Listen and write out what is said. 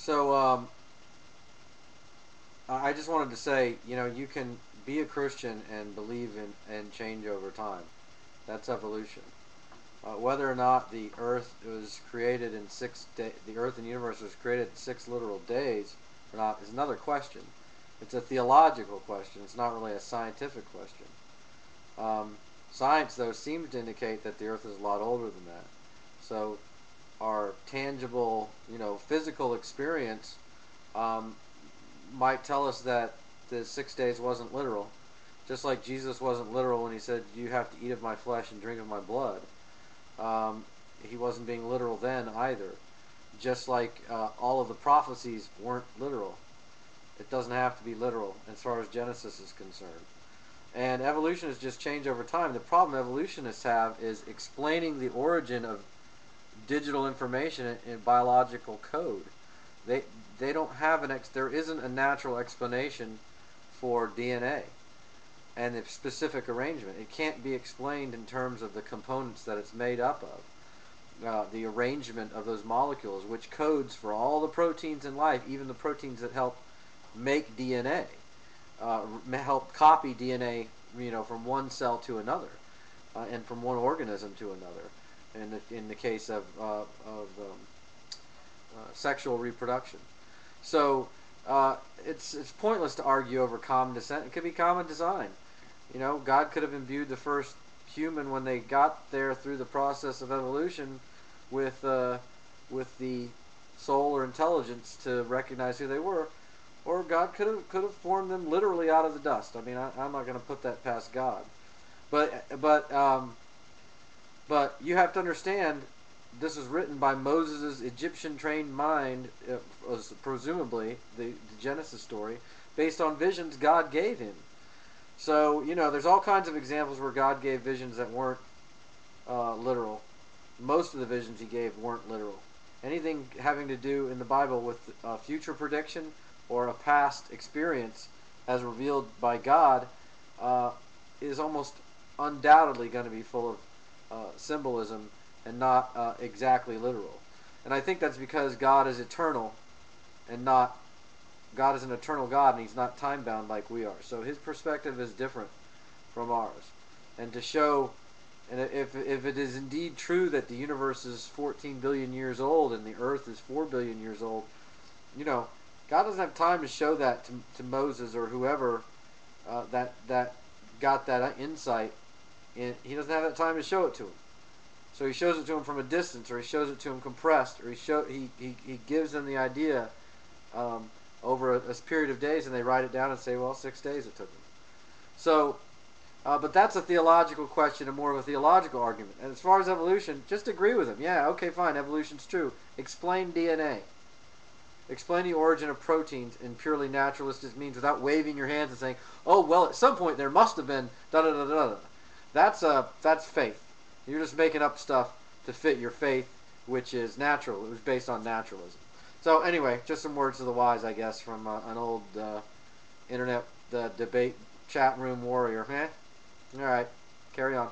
So I just wanted to say, you can be a Christian and believe in change over time. That's evolution. Whether or not the Earth was created in the Earth and universe was created in 6 literal days or not is another question. It's a theological question. It's not really a scientific question. Science, though, seems to indicate that the Earth is a lot older than that. So our tangible, physical experience um, might tell us that the 6 days wasn't literal. Just like Jesus wasn't literal when he said, "You have to eat of my flesh and drink of my blood." Um, he wasn't being literal then either. Just like all of the prophecies weren't literal. It doesn't have to be literal as far as Genesis is concerned. And evolution is just change over time. The problem evolutionists have is explaining the origin of digital information in biological code. They they don't have there isn't a natural explanation for DNA and the specific arrangement. It can't be explained in terms of the components that it's made up of, the arrangement of those molecules, which codes for all the proteins in life, even the proteins that help make DNA, help copy DNA, from one cell to another, and from one organism to another. In the case of sexual reproduction. So it's pointless to argue over common descent. It could be common design. God could have imbued the first human when they got there through the process of evolution with the soul or intelligence to recognize who they were, or God could have formed them literally out of the dust. I mean, I'm not going to put that past God, but you have to understand this was written by Moses' Egyptian-trained mind, was presumably the Genesis story, based on visions God gave him. So, there's all kinds of examples where God gave visions that weren't literal. Most of the visions he gave weren't literal. Anything having to do in the Bible with future prediction or a past experience as revealed by God is almost undoubtedly going to be full of symbolism and not exactly literal. And I think that's because God is eternal and not God is an eternal God, and he's not time bound like we are. So his perspective is different from ours. And to show, and if it is indeed true that the universe is 14 billion years old and the earth is 4 billion years old, God doesn't have time to show that to Moses or whoever that got that insight. And he doesn't have that time to show it to him. So he shows it to him from a distance, or he shows it to him compressed, or he gives them the idea over a period of days, and they write it down and say, well, 6 days it took them. So, but that's a theological question and more of a theological argument. And as far as evolution, just agree with him. Yeah, okay, fine, evolution's true. Explain DNA. Explain the origin of proteins in purely naturalistic means without waving your hands and saying, oh, well, at some point there must have been da-da-da-da-da. That's faith. You're just making up stuff to fit your faith, which is natural. It was based on naturalism. So anyway, just some words to the wise, I guess, from an old internet debate chat room warrior. All right, carry on.